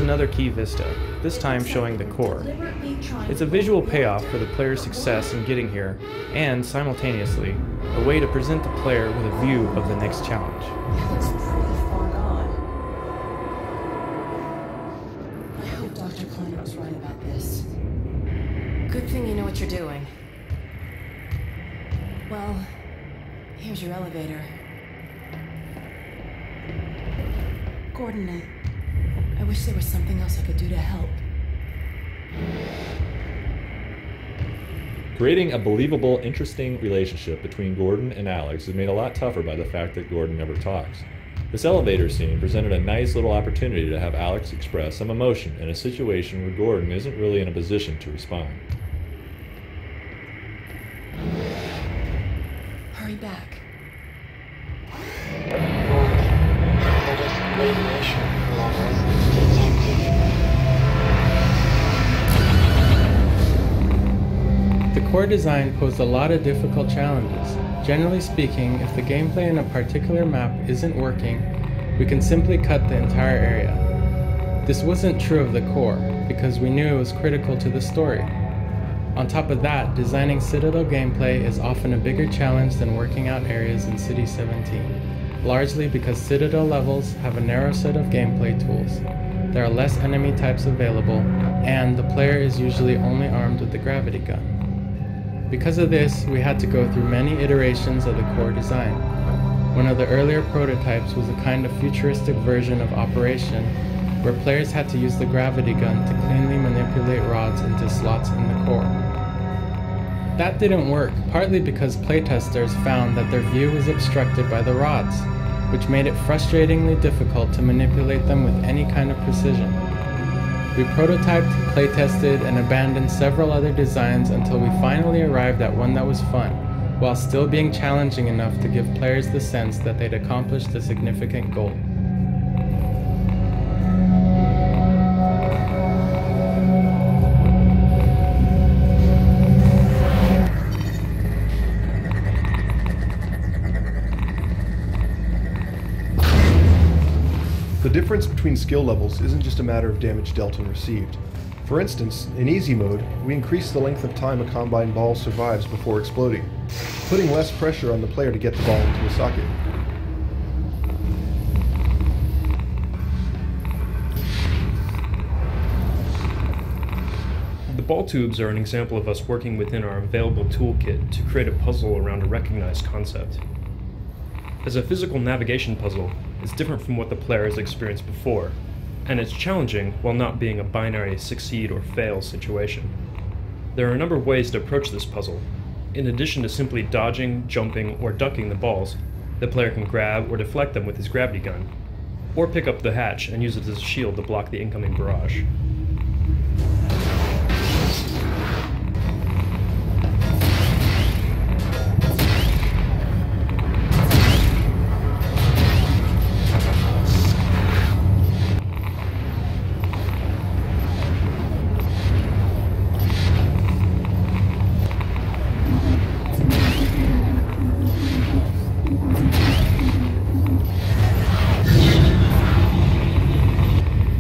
another key vista, this time showing the core. It's a visual payoff for the player's success in getting here, and simultaneously, a way to present the player with a view of the next challenge. That looks pretty far gone. I hope Dr. Kleiner was right about this. Good thing you know what you're doing. Well, here's your elevator. Gordon, I wish there was something else I could do to help. Creating a believable, interesting relationship between Gordon and Alex is made a lot tougher by the fact that Gordon never talks. This elevator scene presented a nice little opportunity to have Alex express some emotion in a situation where Gordon isn't really in a position to respond. Hurry back. Radiation levels detected. The core design posed a lot of difficult challenges. Generally speaking, if the gameplay in a particular map isn't working, we can simply cut the entire area. This wasn't true of the core, because we knew it was critical to the story. On top of that, designing Citadel gameplay is often a bigger challenge than working out areas in City 17. Largely because Citadel levels have a narrow set of gameplay tools. There are less enemy types available, and the player is usually only armed with the gravity gun. Because of this, we had to go through many iterations of the core design. One of the earlier prototypes was a kind of futuristic version of Operation, where players had to use the gravity gun to cleanly manipulate rods into slots in the core. That didn't work, partly because playtesters found that their view was obstructed by the rods, which made it frustratingly difficult to manipulate them with any kind of precision. We prototyped, playtested, and abandoned several other designs until we finally arrived at one that was fun, while still being challenging enough to give players the sense that they'd accomplished a significant goal. The difference between skill levels isn't just a matter of damage dealt and received. For instance, in easy mode, we increase the length of time a combine ball survives before exploding, putting less pressure on the player to get the ball into the socket. The ball tubes are an example of us working within our available toolkit to create a puzzle around a recognized concept. As a physical navigation puzzle, it's different from what the player has experienced before, and it's challenging while not being a binary succeed or fail situation. There are a number of ways to approach this puzzle. In addition to simply dodging, jumping, or ducking the balls, the player can grab or deflect them with his gravity gun, or pick up the hatch and use it as a shield to block the incoming barrage.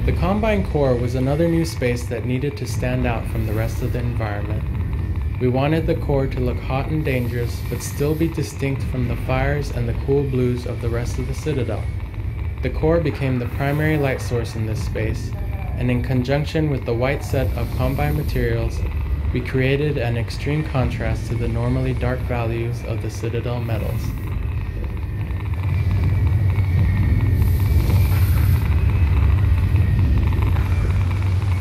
The Combine core was another new space that needed to stand out from the rest of the environment. We wanted the core to look hot and dangerous, but still be distinct from the fires and the cool blues of the rest of the Citadel. The core became the primary light source in this space, and in conjunction with the white set of Combine materials, we created an extreme contrast to the normally dark values of the Citadel metals.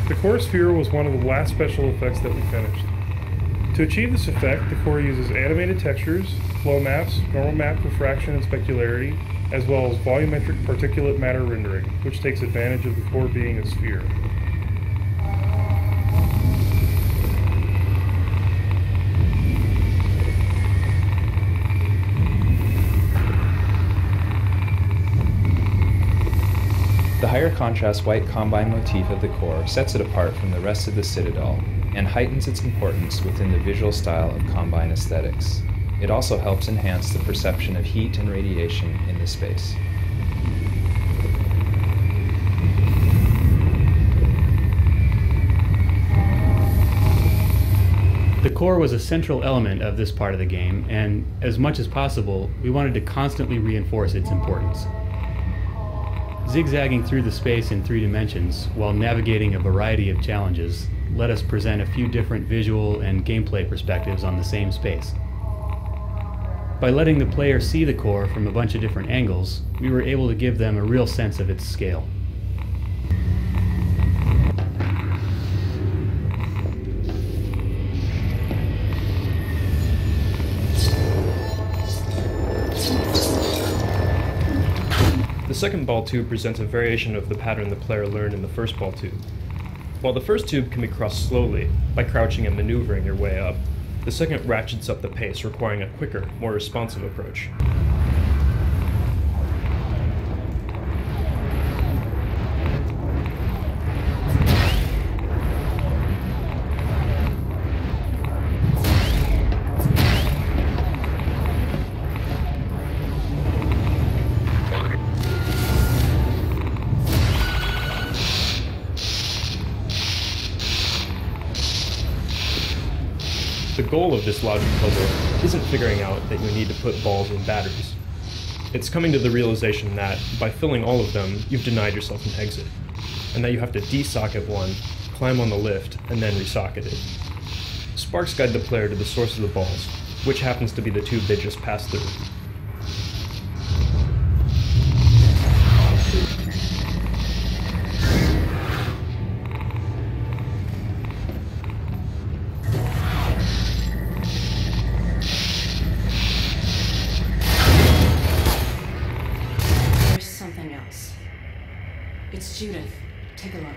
The core sphere was one of the last special effects that we finished. To achieve this effect, the core uses animated textures, flow maps, normal map diffraction and specularity, as well as volumetric particulate matter rendering, which takes advantage of the core being a sphere. The higher contrast white Combine motif of the core sets it apart from the rest of the Citadel and heightens its importance within the visual style of Combine aesthetics. It also helps enhance the perception of heat and radiation in the space. core was a central element of this part of the game, and as much as possible, we wanted to constantly reinforce its importance. Zigzagging through the space in 3 dimensions while navigating a variety of challenges let us present a few different visual and gameplay perspectives on the same space. By letting the player see the core from a bunch of different angles, we were able to give them a real sense of its scale. The second ball tube presents a variation of the pattern the player learned in the first ball tube. While the first tube can be crossed slowly, by crouching and maneuvering your way up, the second ratchets up the pace, requiring a quicker, more responsive approach. The goal of this logic puzzle isn't figuring out that you need to put balls in batteries. It's coming to the realization that, by filling all of them, you've denied yourself an exit, and that you have to desocket one, climb on the lift, and then resocket it. Sparks guide the player to the source of the balls, which happens to be the tube they just passed through. It's Judith. Take a look.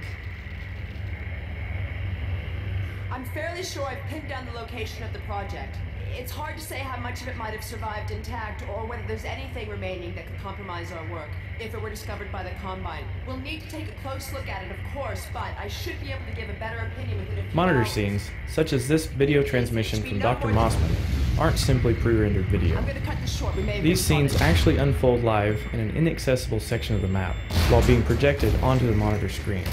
I'm fairly sure I've pinned down the location of the project. It's hard to say how much of it might have survived intact, or whether there's anything remaining that could compromise our work if it were discovered by the Combine. We'll need to take a close look at it, of course, but I should be able to give a better opinion within a few Monitor hours. scenes, such as this video transmission from Dr. Mossman, aren't simply pre-rendered video. I'm gonna cut this short. We may have These scenes actually unfold live in an inaccessible section of the map, while being projected onto the monitor screen.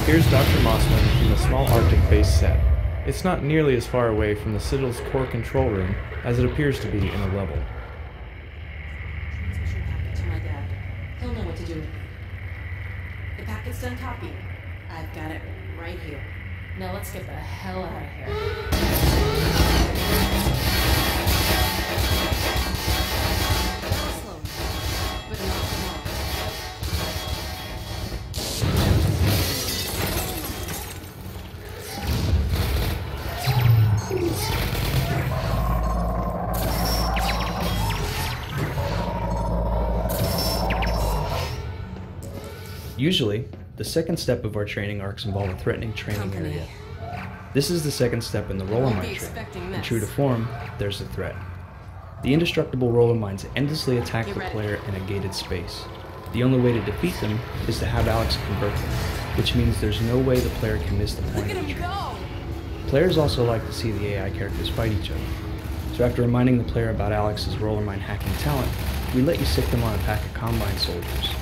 Here's Dr. Mossman from the small Arctic base set. It's not nearly as far away from the Citadel's core control room as it appears to be in a level. Transmission packet to my dad. He'll know what to do with it. The packet's done copied. I've got it right here. Now let's get the hell out of here. Slow, but not tomorrow. Usually, the second step of our training arcs involve a threatening training area. This is the second step in the roller mine training, and true to form, there's the threat. The indestructible roller mines endlessly attack the player in a gated space. The only way to defeat them is to have Alex convert them, which means there's no way the player can miss the point of the training. Players also like to see the AI characters fight each other. So after reminding the player about Alex's roller mine hacking talent, we let you sick them on a pack of Combine soldiers.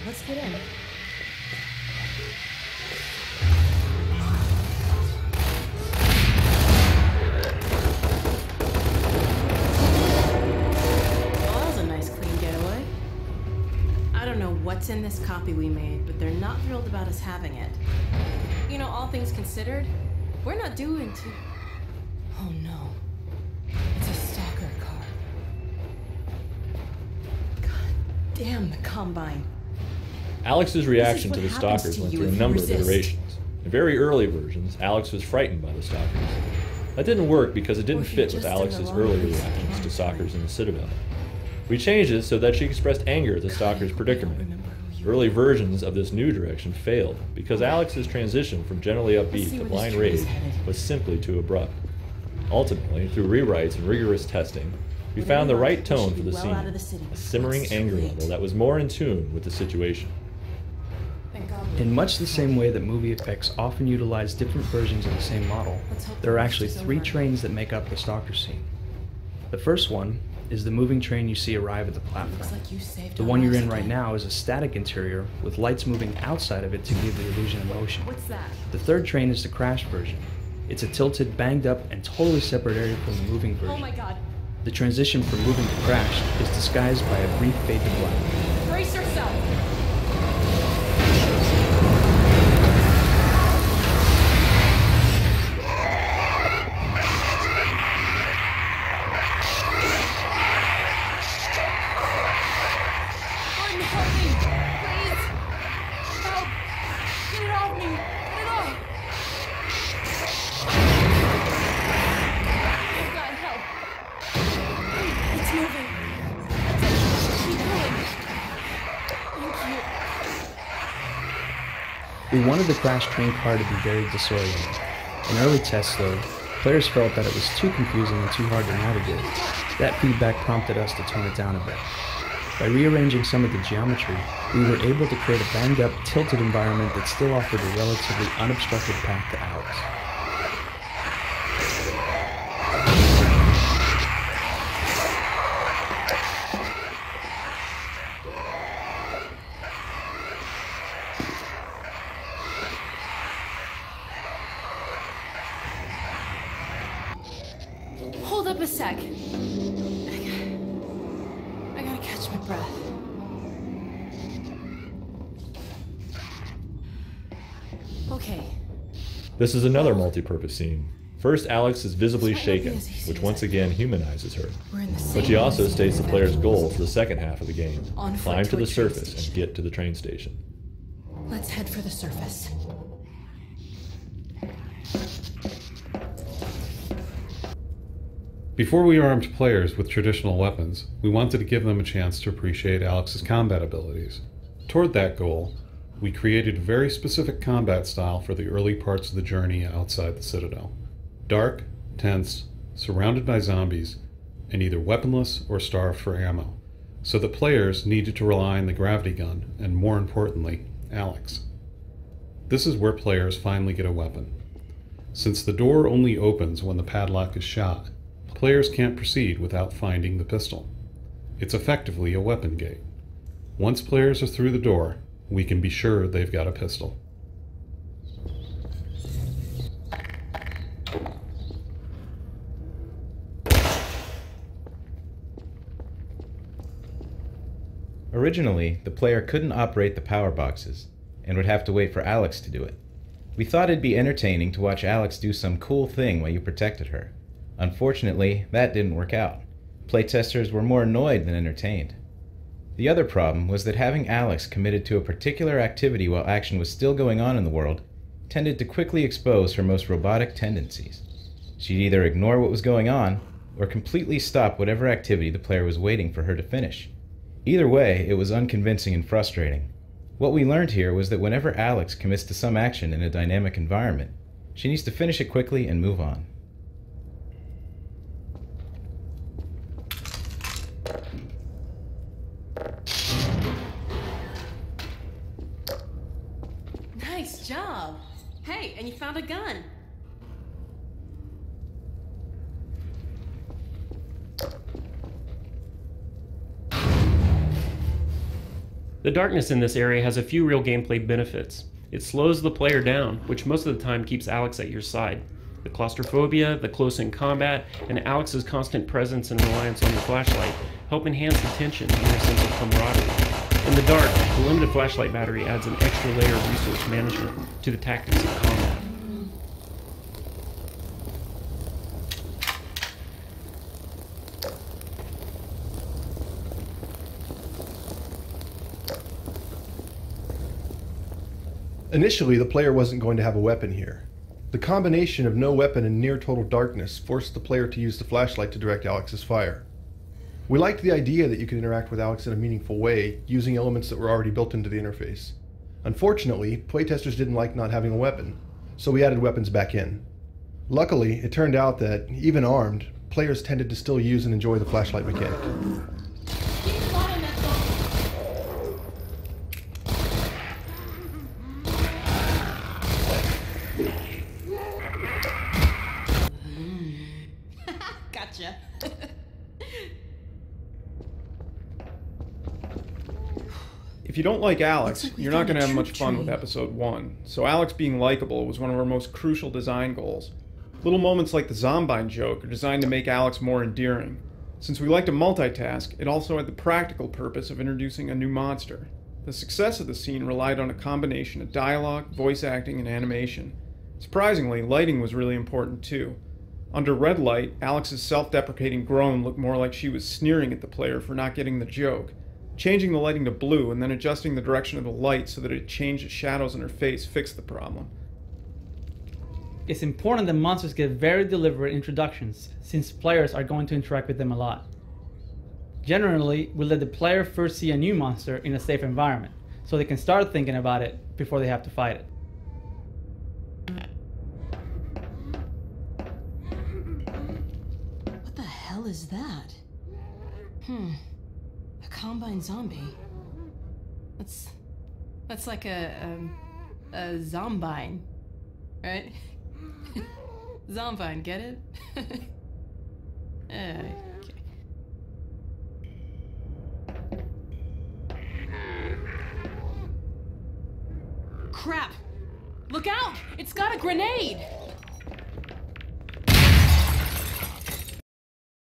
Let's get in. Well, that was a nice clean getaway. I don't know what's in this copy we made, but they're not thrilled about us having it. You know, all things considered, we're not doing too... Oh no. It's a stalker car. God damn the Combine. Alex's reaction to the stalkers went through a number of iterations. In very early versions, Alex was frightened by the stalkers. That didn't work because it didn't fit with Alex's early reactions to stalkers in the Citadel. We changed it so that she expressed anger at the stalkers' predicament. Early versions of this new direction failed because Alex's transition from generally upbeat to blind rage was simply too abrupt. Ultimately, through rewrites and rigorous testing, we found the right tone for the scene, a simmering anger level that was more in tune with the situation. In much the same way that movie effects often utilize different versions of the same model, there are actually 3 trains that make up the stalker scene. The first one is the moving train you see arrive at the platform. Looks like you saved The our one you're lives in right again. now is a static interior with lights moving outside of it to give the illusion of motion. What's that? The third train is the crashed version. It's a tilted, banged up, and totally separate area from the moving version. Oh my god. The transition from moving to crashed is disguised by a brief fade to black. Brace yourself. Gordon, help me. Please. Help. Get it off me. Get it off. Oh god, help. It's moving. Keep going. Thank you. We wanted the crash train car to be very disorienting. In early tests, though, players felt that it was too confusing and too hard to navigate. That feedback prompted us to tone it down a bit. By rearranging some of the geometry, we were able to create a banged-up, tilted environment that still offered a relatively unobstructed path to Alex. Hold up a sec. I gotta catch my breath. Okay. This is another multi-purpose scene. First, Alex is visibly This might not be shaken, as easy which as once I again thought. humanizes her. We're in the But same she also place states the as player's goal eventually. for the second half of the game. On foot Climb to to a the train surface station. and get to the train station. Let's head for the surface. Before we armed players with traditional weapons, we wanted to give them a chance to appreciate Alex's combat abilities. Toward that goal, we created a very specific combat style for the early parts of the journey outside the Citadel. Dark, tense, surrounded by zombies, and either weaponless or starved for ammo, so the players needed to rely on the gravity gun, and more importantly, Alex. This is where players finally get a weapon. Since the door only opens when the padlock is shot, players can't proceed without finding the pistol. It's effectively a weapon gate. Once players are through the door, we can be sure they've got a pistol. Originally, the player couldn't operate the power boxes, and would have to wait for Alex to do it. We thought it'd be entertaining to watch Alex do some cool thing while you protected her. Unfortunately, that didn't work out. Playtesters were more annoyed than entertained. The other problem was that having Alex committed to a particular activity while action was still going on in the world tended to quickly expose her most robotic tendencies. She'd either ignore what was going on, or completely stop whatever activity the player was waiting for her to finish. Either way, it was unconvincing and frustrating. What we learned here was that whenever Alex commits to some action in a dynamic environment, she needs to finish it quickly and move on. Nice job. Hey, and you found a gun. The darkness in this area has a few real gameplay benefits. It slows the player down, which most of the time keeps Alex at your side. The claustrophobia, the close-in combat, and Alex's constant presence and reliance on the flashlight help enhance the tension and your sense of camaraderie. In the dark, the limited flashlight battery adds an extra layer of resource management to the tactics of combat. Initially, the player wasn't going to have a weapon here. The combination of no weapon and near total darkness forced the player to use the flashlight to direct Alex's fire. We liked the idea that you could interact with Alex in a meaningful way, using elements that were already built into the interface. Unfortunately, playtesters didn't like not having a weapon, so we added weapons back in. Luckily, it turned out that, even armed, players tended to still use and enjoy the flashlight mechanic. Gotcha. If you don't like Alex, Looks like we you're not found a going to have troop much fun with train. Episode 1, so Alex being likable was one of our most crucial design goals. Little moments like the Zombine joke are designed to make Alex more endearing. Since we like to multitask, it also had the practical purpose of introducing a new monster. The success of the scene relied on a combination of dialogue, voice acting, and animation. Surprisingly, lighting was really important too. Under red light, Alex's self-deprecating groan looked more like she was sneering at the player for not getting the joke. Changing the lighting to blue and then adjusting the direction of the light so that it changed the shadows in her face fixed the problem. It's important that monsters get very deliberate introductions, since players are going to interact with them a lot. Generally, we let the player first see a new monster in a safe environment, so they can start thinking about it before they have to fight it. What the hell is that? A combine zombie. That's like a zombine, right? Zombine, get it? Okay. Crap! Look out! It's got a grenade!